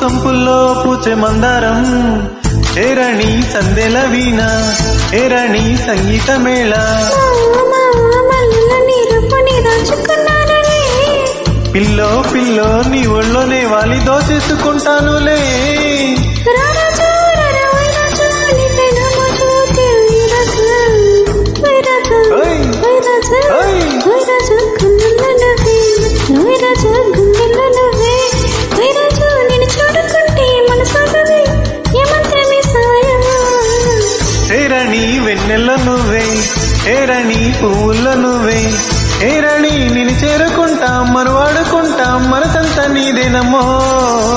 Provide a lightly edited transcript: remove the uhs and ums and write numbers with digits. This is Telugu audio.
సంపుల్లో పూచే మందారం ఏరణి సందెల వీణ ఏరణి సంగీత మేళ పిల్లో పిల్లో నీ ఒళ్ళోనే వాలి దోచేసుకుంటానులే ఏరణి వెన్నెల నువ్వే ఏరణి పువ్వుల నువ్వే ఏరణి నిన్ను చేరుకుంటాం మనవాడుకుంటాం మనసంతా నీదేనమ్మో.